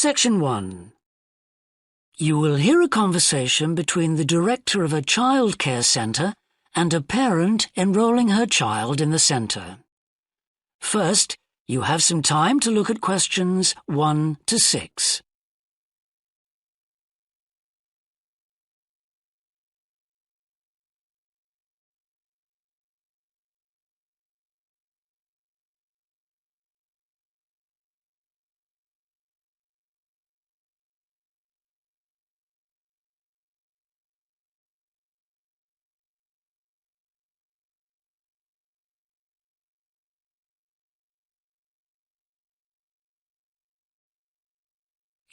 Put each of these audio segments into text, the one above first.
Section 1. You will hear a conversation between the director of a childcare centre and a parent enrolling her child in the centre. First, you have some time to look at questions 1 to 6.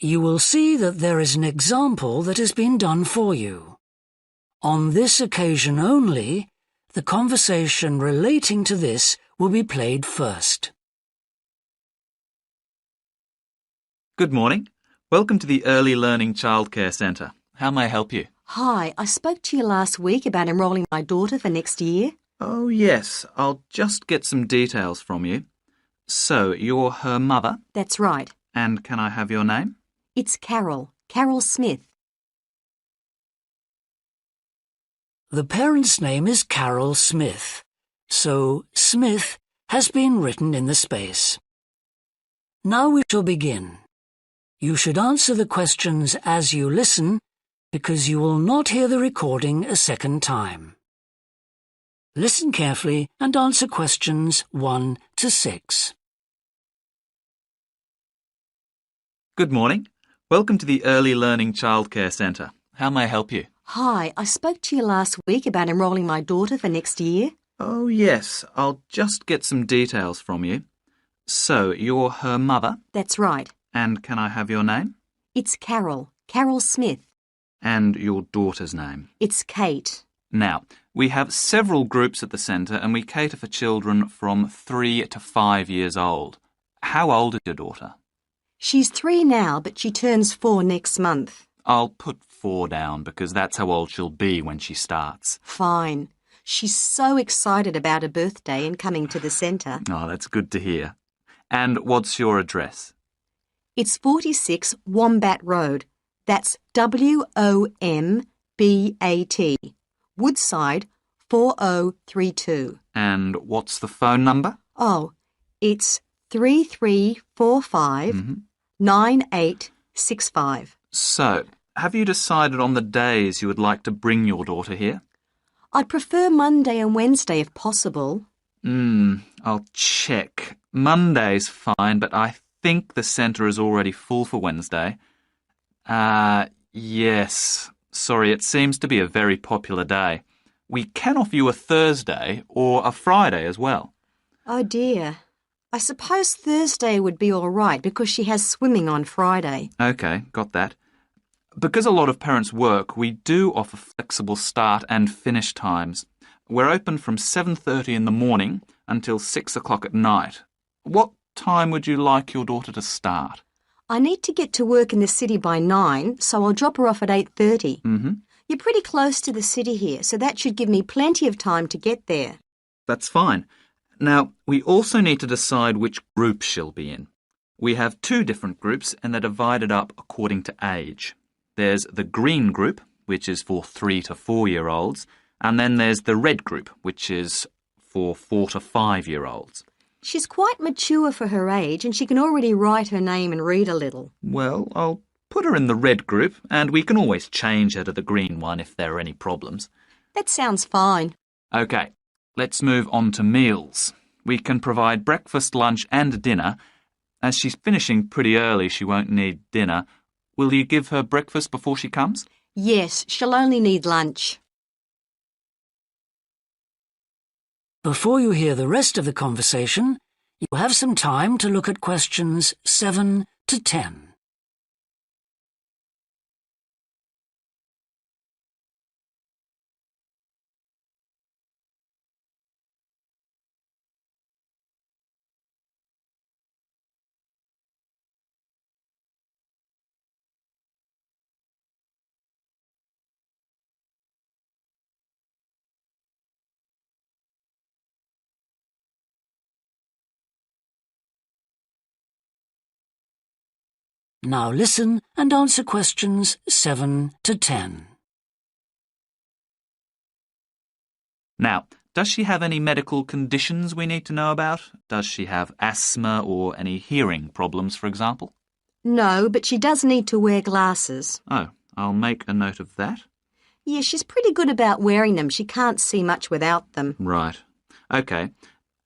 You will see that there is an example that has been done for you. On this occasion only, the conversation relating to this will be played first. Good morning. Welcome to the Early Learning Childcare Centre. How may I help you? Hi, I spoke to you last week about enrolling my daughter for next year. Oh, yes. I'll just get some details from you. So, you're her mother? That's right. And can I have your name? It's Carol Smith. The parent's name is Carol Smith, so Smith has been written in the space. Now we shall begin. You should answer the questions as you listen, because you will not hear the recording a second time. Listen carefully and answer questions 1 to 6. Good morning. Welcome to the Early Learning Childcare Centre. How may I help you? Hi, I spoke to you last week about enrolling my daughter for next year. Oh, yes. I'll just get some details from you. So, you're her mother? That's right. And can I have your name? It's Carol Smith. And your daughter's name? It's Kate. Now, we have several groups at the centre and we cater for children from 3 to 5 years old. How old is your daughter? She's 3 now, but she turns 4 next month. I'll put 4 down because that's how old she'll be when she starts. Fine. She's so excited about her birthday and coming to the centre. Oh, that's good to hear. And what's your address? It's 46 Wombat Road. That's WOMBAT. Woodside 4032. And what's the phone number? Oh, it's 3345 9865. So, have you decided on the days you would like to bring your daughter here? I'd prefer Monday and Wednesday if possible. I'll check. Monday's fine, but I think the centre is already full for Wednesday. Yes. Sorry, it seems to be a very popular day. We can offer you a Thursday or a Friday as well. Oh dear. I suppose Thursday would be all right because she has swimming on Friday. OK, got that. Because a lot of parents work, we do offer flexible start and finish times. We're open from 7:30 in the morning until 6 o'clock at night. What time would you like your daughter to start? I need to get to work in the city by 9, so I'll drop her off at 8:30. You're pretty close to the city here, so that should give me plenty of time to get there. That's fine. Now, we also need to decide which group she'll be in. We have 2 different groups and they're divided up according to age. There's the green group, which is for 3 to 4-year-olds, and then there's the red group, which is for 4 to 5-year-olds. She's quite mature for her age and she can already write her name and read a little. Well, I'll put her in the red group and we can always change her to the green one if there are any problems. That sounds fine. OK, let's move on to meals. We can provide breakfast, lunch and dinner. As she's finishing pretty early, she won't need dinner. Will you give her breakfast before she comes? Yes, she'll only need lunch. Before you hear the rest of the conversation, you have some time to look at questions 7 to 10. Now listen and answer questions 7 to 10. Now, does she have any medical conditions we need to know about? Does she have asthma or any hearing problems, for example? No, but she does need to wear glasses. Oh, I'll make a note of that. Yeah, she's pretty good about wearing them. She can't see much without them. Right. OK.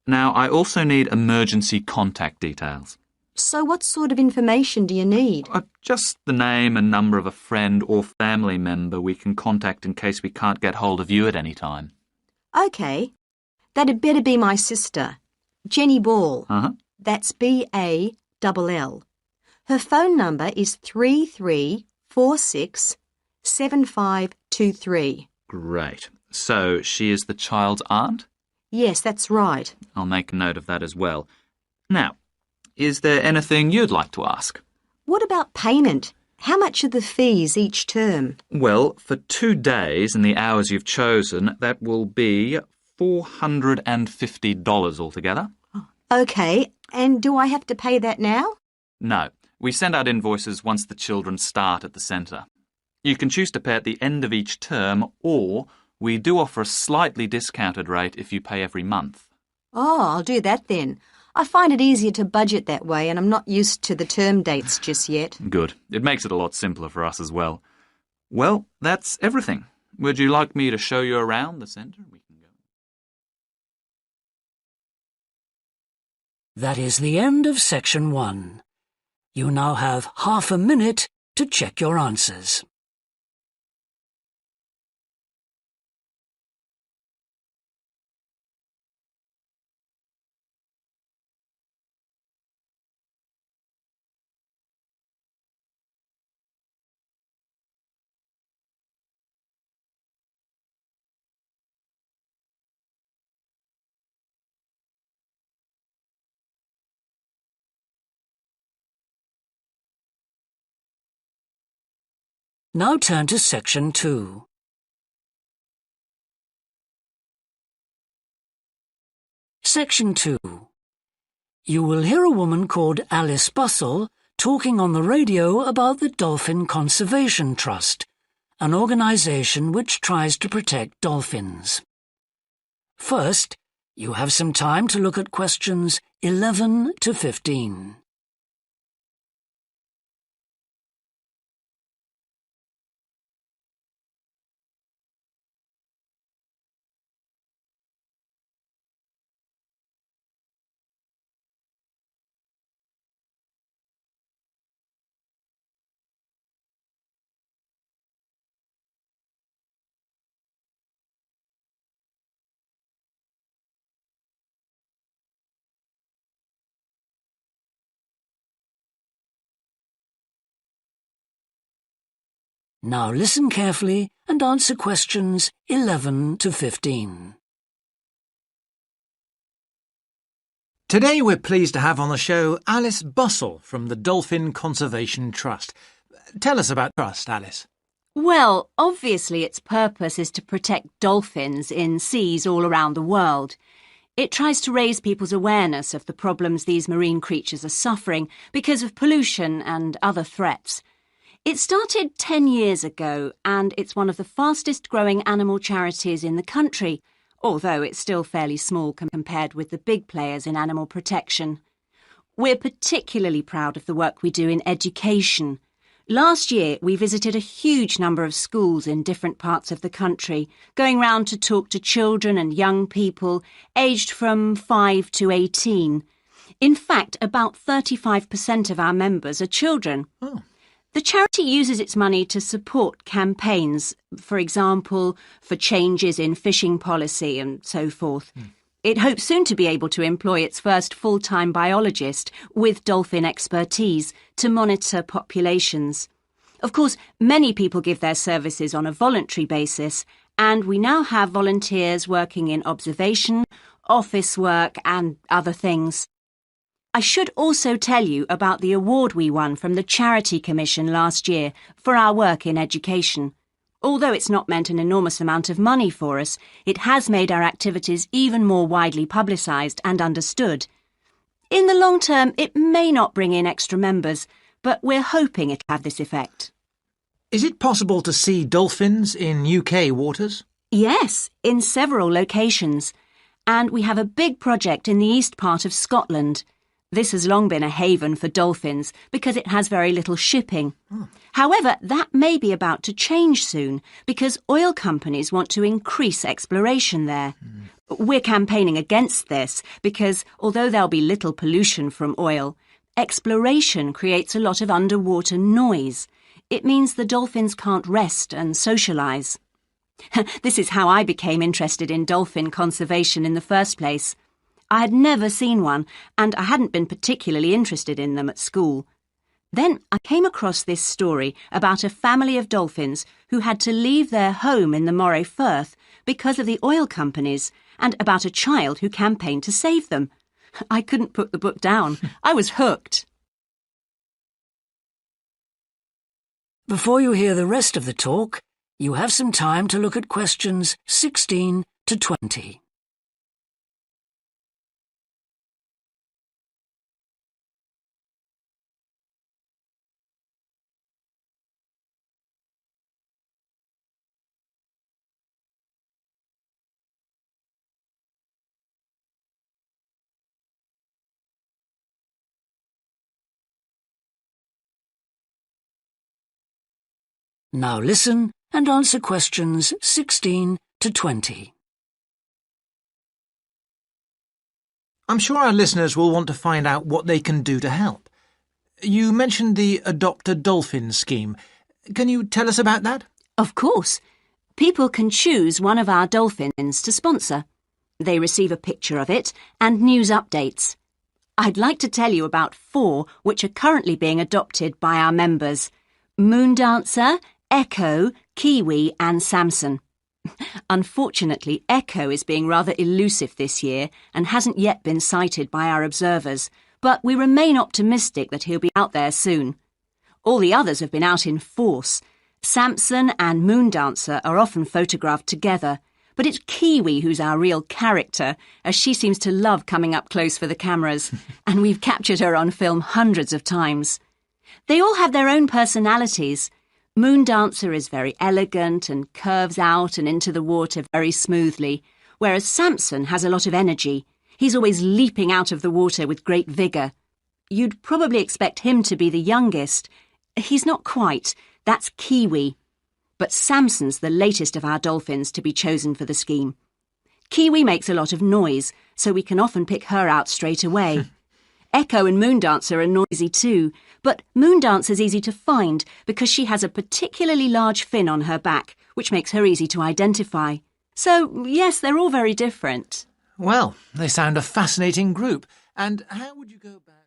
Now, I also need emergency contact details. So what sort of information do you need? Just the name and number of a friend or family member we can contact in case we can't get hold of you at any time. OK. That'd better be my sister, Jenny Ball. That's B-A-L-L. Her phone number is 33467523. Great. So she is the child's aunt? Yes, that's right. I'll make a note of that as well. Now, is there anything you'd like to ask? What about payment? How much are the fees each term? Well, for 2 days and the hours you've chosen, that will be $450 altogether. OK, and do I have to pay that now? No, we send out invoices once the children start at the centre. You can choose to pay at the end of each term, or we do offer a slightly discounted rate if you pay every month. Oh, I'll do that then. I find it easier to budget that way, and I'm not used to the term dates just yet. Good. It makes it a lot simpler for us as well. Well, that's everything. Would you like me to show you around the centre? We can go. That is the end of section 1. You now have half a minute to check your answers. Now turn to section 2. Section 2. You will hear a woman called Alice Bustle talking on the radio about the Dolphin Conservation Trust, an organisation which tries to protect dolphins. First, you have some time to look at questions 11 to 15. Now listen carefully and answer questions 11 to 15. Today we're pleased to have on the show Alice Bustle from the Dolphin Conservation Trust. Tell us about Trust, Alice. Well, obviously its purpose is to protect dolphins in seas all around the world. It tries to raise people's awareness of the problems these marine creatures are suffering because of pollution and other threats. It started 10 years ago and it's one of the fastest growing animal charities in the country, although it's still fairly small compared with the big players in animal protection. We're particularly proud of the work we do in education. Last year, we visited a huge number of schools in different parts of the country, going round to talk to children and young people aged from 5 to 18. In fact, about 35% of our members are children. Oh. The charity uses its money to support campaigns, for example, for changes in fishing policy and so forth. It hopes soon to be able to employ its first full-time biologist with dolphin expertise to monitor populations. Of course, many people give their services on a voluntary basis, and we now have volunteers working in observation, office work and other things. I should also tell you about the award we won from the Charity Commission last year for our work in education. Although it's not meant an enormous amount of money for us, it has made our activities even more widely publicised and understood. In the long term, it may not bring in extra members, but we're hoping it'll have this effect. Is it possible to see dolphins in UK waters? Yes, in several locations. And we have a big project in the east part of Scotland. This has long been a haven for dolphins because it has very little shipping. However, that may be about to change soon because oil companies want to increase exploration there. We're campaigning against this because although there'll be little pollution from oil, exploration creates a lot of underwater noise. It means the dolphins can't rest and socialise. This is how I became interested in dolphin conservation in the first place. I had never seen one, and I hadn't been particularly interested in them at school. Then I came across this story about a family of dolphins who had to leave their home in the Moray Firth because of the oil companies, and about a child who campaigned to save them. I couldn't put the book down. I was hooked. Before you hear the rest of the talk, you have some time to look at questions 16 to 20. Now listen and answer questions 16 to 20. I'm sure our listeners will want to find out what they can do to help. You mentioned the Adopt a Dolphin scheme. Can you tell us about that? Of course. People can choose one of our dolphins to sponsor. They receive a picture of it and news updates. I'd like to tell you about 4 which are currently being adopted by our members: Moondancer, Echo, Kiwi and Samson. Unfortunately, Echo is being rather elusive this year and hasn't yet been sighted by our observers, but we remain optimistic that he'll be out there soon. All the others have been out in force. Samson and Moondancer are often photographed together, but it's Kiwi who's our real character, as she seems to love coming up close for the cameras, and we've captured her on film hundreds of times. They all have their own personalities. Moondancer is very elegant and curves out and into the water very smoothly, whereas Samson has a lot of energy. He's always leaping out of the water with great vigour. You'd probably expect him to be the youngest. He's not quite. That's Kiwi. But Samson's the latest of our dolphins to be chosen for the scheme. Kiwi makes a lot of noise, so we can often pick her out straight away. Echo and Moondancer are noisy too, but Moondancer's easy to find because she has a particularly large fin on her back, which makes her easy to identify. So, yes, they're all very different. Well, they sound a fascinating group. And how would you go about...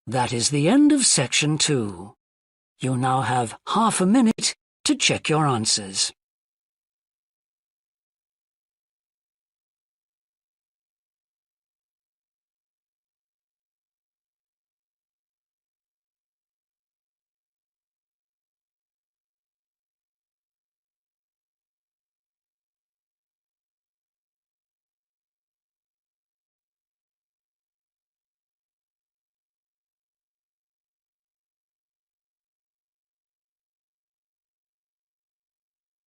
That is the end of section 2. You now have half a minute to check your answers.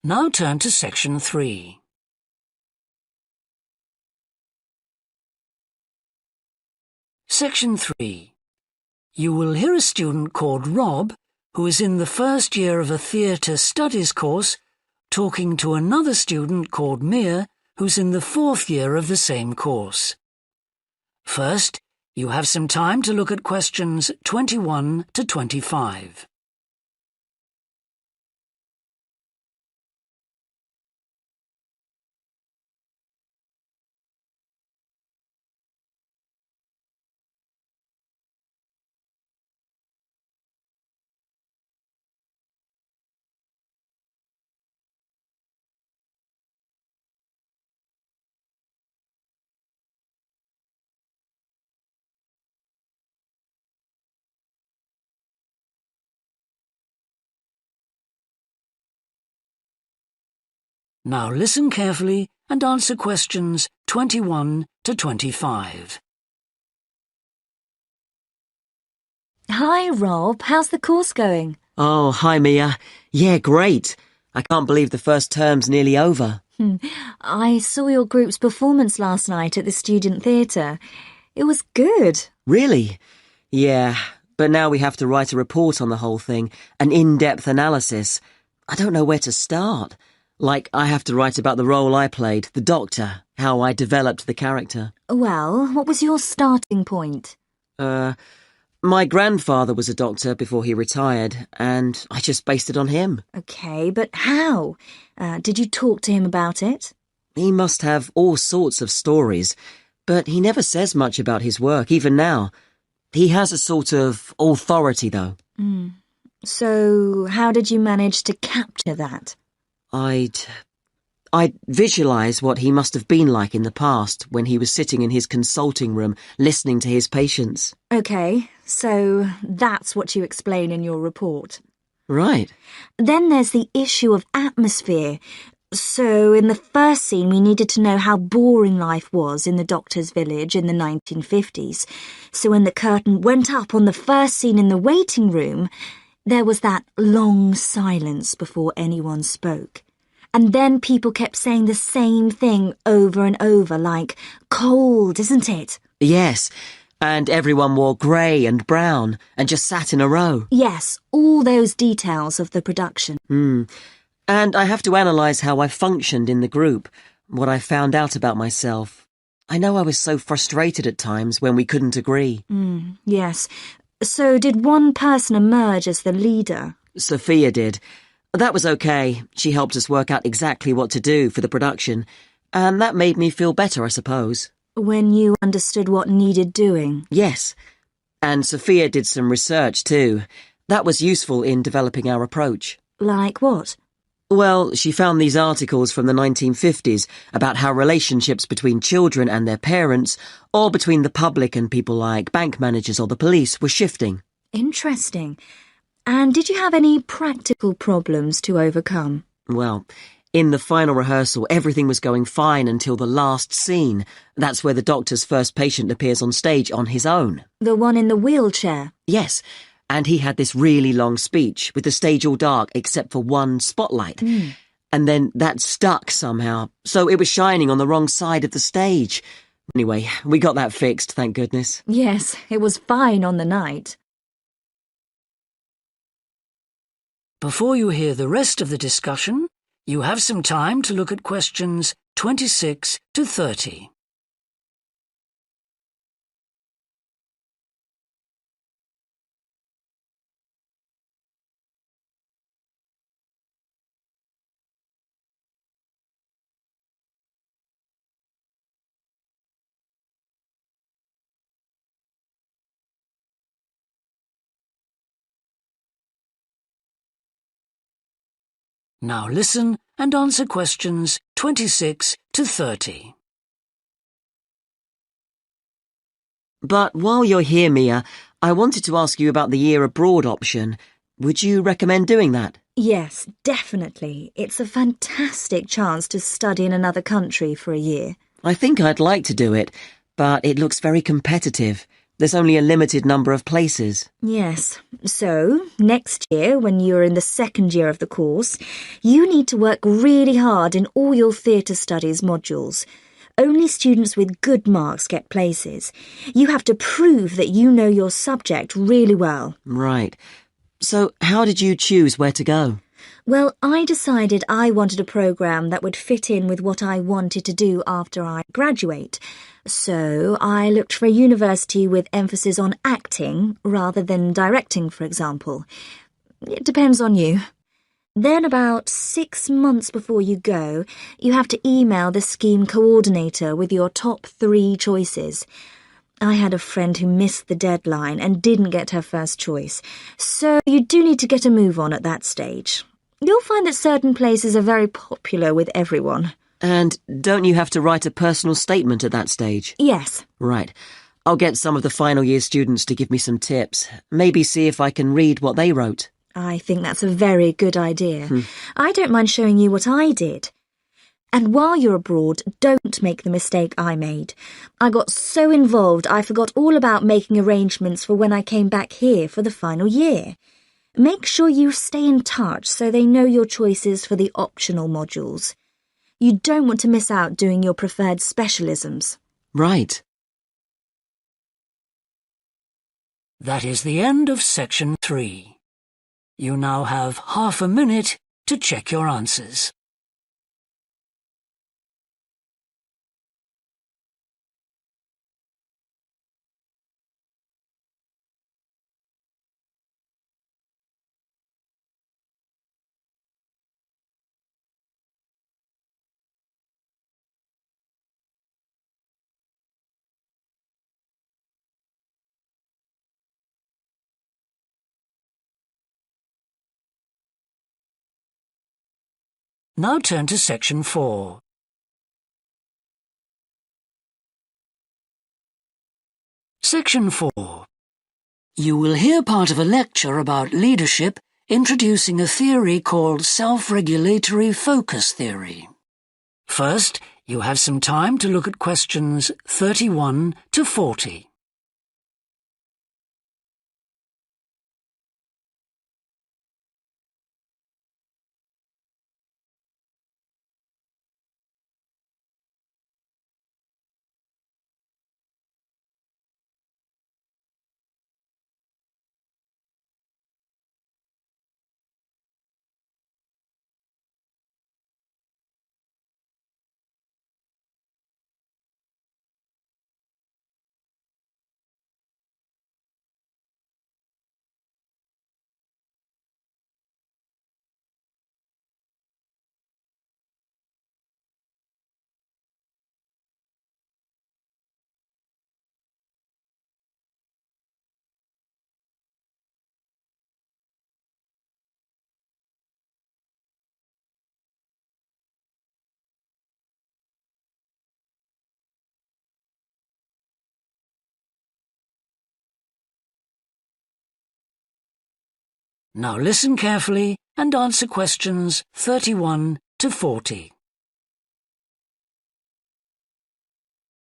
Now turn to section 3. Section 3. You will hear a student called Rob, who is in the first year of a theatre studies course, talking to another student called Mia, who's in the 4th year of the same course. First, you have some time to look at questions 21 to 25. Now listen carefully and answer questions 21 to 25. Hi, Rob. How's the course going? Oh, hi, Mia. Yeah, great. I can't believe the first term's nearly over. I saw your group's performance last night at the student theatre. It was good. Really? Yeah, but now we have to write a report on the whole thing, an in-depth analysis. I don't know where to start. Like, I have to write about the role I played, the doctor, how I developed the character. Well, what was your starting point? My grandfather was a doctor before he retired, and I just based it on him. Okay, but how? Did you talk to him about it? He must have all sorts of stories, but he never says much about his work, even now. He has a sort of authority, though. So, how did you manage to capture that? I'd visualise what he must have been like in the past when he was sitting in his consulting room listening to his patients. Okay, so that's what you explain in your report. Right. Then there's the issue of atmosphere. So in the first scene we needed to know how boring life was in the doctor's village in the 1950s. So when the curtain went up on the first scene in the waiting room, there was that long silence before anyone spoke. And then people kept saying the same thing over and over, like, cold, isn't it? Yes, and everyone wore grey and brown and just sat in a row. Yes, all those details of the production. And I have to analyse how I functioned in the group, what I found out about myself. I know I was so frustrated at times when we couldn't agree. Yes. So did one person emerge as the leader? Sophia did. That was okay. She helped us work out exactly what to do for the production, and that made me feel better, I suppose. When you understood what needed doing? Yes. And Sophia did some research too. That was useful in developing our approach. Like what? Well, she found these articles from the 1950s about how relationships between children and their parents, or between the public and people like bank managers or the police, were shifting. Interesting. And did you have any practical problems to overcome? Well, in the final rehearsal, everything was going fine until the last scene. That's where the doctor's first patient appears on stage on his own. The one in the wheelchair? Yes, and he had this really long speech with the stage all dark except for one spotlight. And then that stuck somehow, so it was shining on the wrong side of the stage. Anyway, we got that fixed, thank goodness. Yes, it was fine on the night. Before you hear the rest of the discussion, you have some time to look at questions 26 to 30. Now listen and answer questions 26 to 30. But while you're here, Mia, I wanted to ask you about the year abroad option. Would you recommend doing that? Yes, definitely. It's a fantastic chance to study in another country for a year. I think I'd like to do it, but it looks very competitive. There's only a limited number of places. Yes. So, next year, when you're in the second year of the course, you need to work really hard in all your theatre studies modules. Only students with good marks get places. You have to prove that you know your subject really well. Right. So, how did you choose where to go? Well, I decided I wanted a programme that would fit in with what I wanted to do after I graduate. So I looked for a university with emphasis on acting rather than directing, for example. It depends on you. Then about 6 months before you go, you have to email the scheme coordinator with your top 3 choices. I had a friend who missed the deadline and didn't get her first choice, so you do need to get a move on at that stage. You'll find that certain places are very popular with everyone. And don't you have to write a personal statement at that stage? Yes. Right. I'll get some of the final year students to give me some tips. Maybe see if I can read what they wrote. I think that's a very good idea. I don't mind showing you what I did. And while you're abroad, don't make the mistake I made. I got so involved I forgot all about making arrangements for when I came back here for the final year. Make sure you stay in touch so they know your choices for the optional modules. You don't want to miss out doing your preferred specialisms. Right. That is the end of section 3. You now have half a minute to check your answers. Now turn to section 4. Section 4. You will hear part of a lecture about leadership introducing a theory called self-regulatory focus theory. First, you have some time to look at questions 31 to 40. Now listen carefully and answer questions 31 to 40.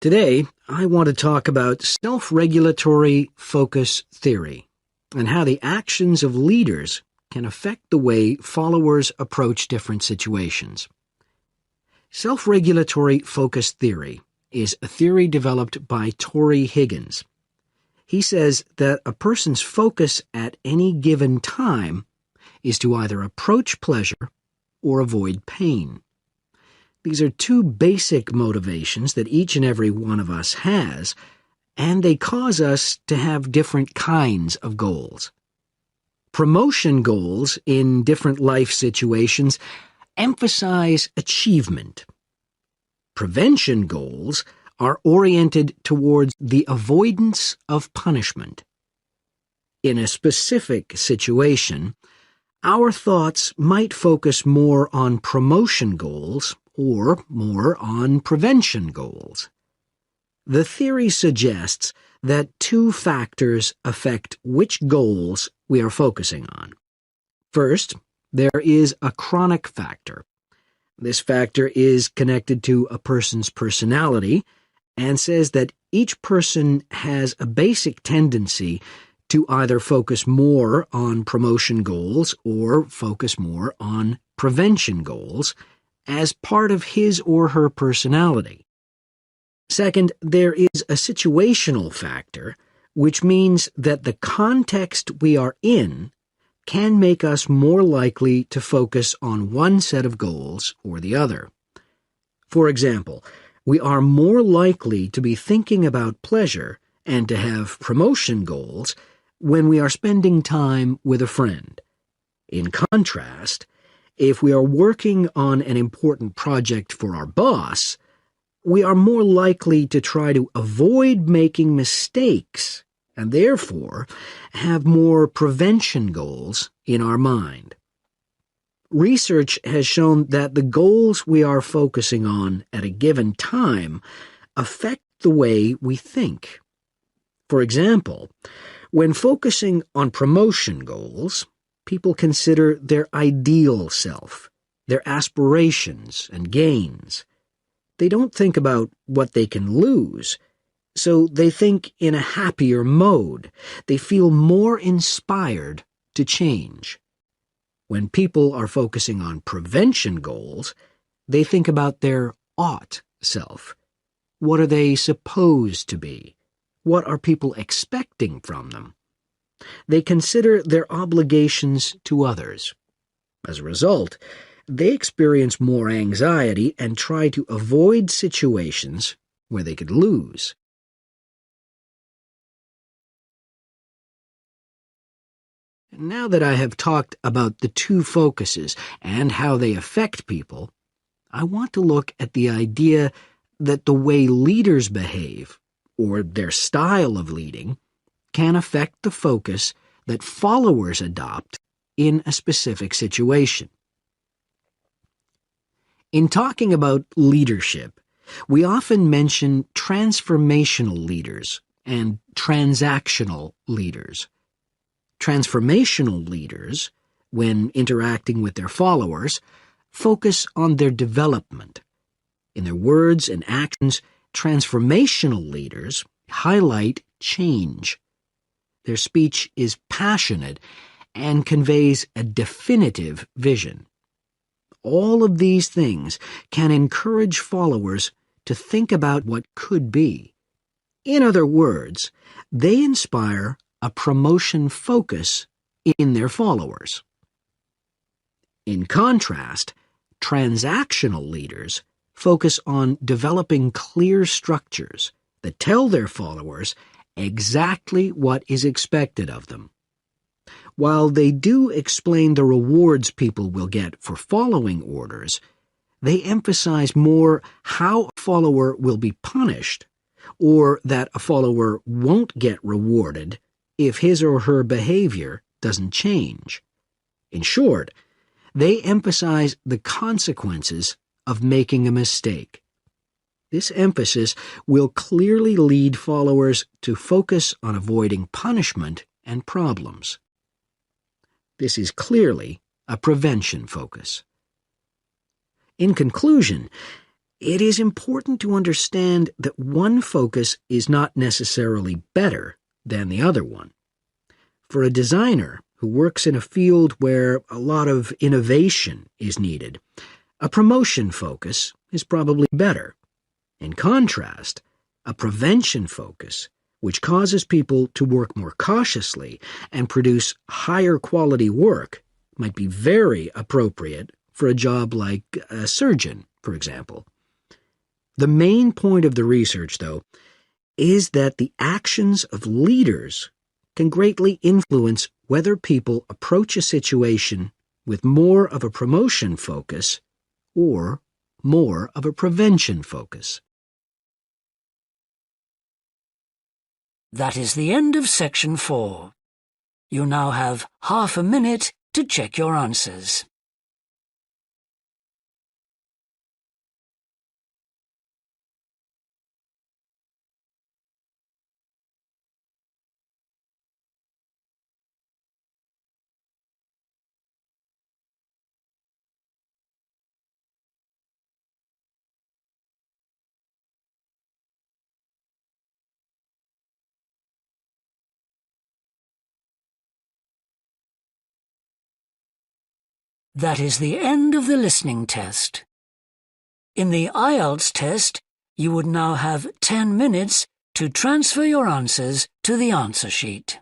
Today, I want to talk about self-regulatory focus theory and how the actions of leaders can affect the way followers approach different situations. Self-regulatory focus theory is a theory developed by Torrey Higgins. He says that a person's focus at any given time is to either approach pleasure or avoid pain. These are two basic motivations that each and every one of us has, and they cause us to have different kinds of goals. Promotion goals in different life situations emphasize achievement. Prevention goals are oriented towards the avoidance of punishment. In a specific situation, our thoughts might focus more on promotion goals or more on prevention goals. The theory suggests that two factors affect which goals we are focusing on. First, there is a chronic factor. This factor is connected to a person's personality and says that each person has a basic tendency to either focus more on promotion goals or focus more on prevention goals as part of his or her personality. Second, there is a situational factor, which means that the context we are in can make us more likely to focus on one set of goals or the other. For example, we are more likely to be thinking about pleasure and to have promotion goals when we are spending time with a friend. In contrast, if we are working on an important project for our boss, we are more likely to try to avoid making mistakes and therefore have more prevention goals in our mind. Research has shown that the goals we are focusing on at a given time affect the way we think. For example, when focusing on promotion goals, people consider their ideal self, their aspirations and gains. They don't think about what they can lose, so they think in a happier mode. They feel more inspired to change. When people are focusing on prevention goals, they think about their ought self. What are they supposed to be? What are people expecting from them? They consider their obligations to others. As a result, they experience more anxiety and try to avoid situations where they could lose. Now that I have talked about the two focuses and how they affect people, I want to look at the idea that the way leaders behave, or their style of leading, can affect the focus that followers adopt in a specific situation. In talking about leadership, we often mention transformational leaders and transactional leaders. Transformational leaders, when interacting with their followers, focus on their development. In their words and actions, transformational leaders highlight change. Their speech is passionate and conveys a definitive vision. All of these things can encourage followers to think about what could be. In other words, they inspire a promotion focus in their followers. In contrast, transactional leaders focus on developing clear structures that tell their followers exactly what is expected of them. While they do explain the rewards people will get for following orders, they emphasize more how a follower will be punished, or that a follower won't get rewarded if his or her behavior doesn't change. In short, they emphasize the consequences of making a mistake. This emphasis will clearly lead followers to focus on avoiding punishment and problems. This is clearly a prevention focus. In conclusion, it is important to understand that one focus is not necessarily better than the other one. For a designer who works in a field where a lot of innovation is needed, a promotion focus is probably better. In contrast, a prevention focus, which causes people to work more cautiously and produce higher quality work, might be very appropriate for a job like a surgeon, for example. The main point of the research, though, is that the actions of leaders can greatly influence whether people approach a situation with more of a promotion focus or more of a prevention focus. That is the end of section 4. You now have half a minute to check your answers. That is the end of the listening test. In the Ielts test, you would now have 10 minutes to transfer your answers to the answer sheet.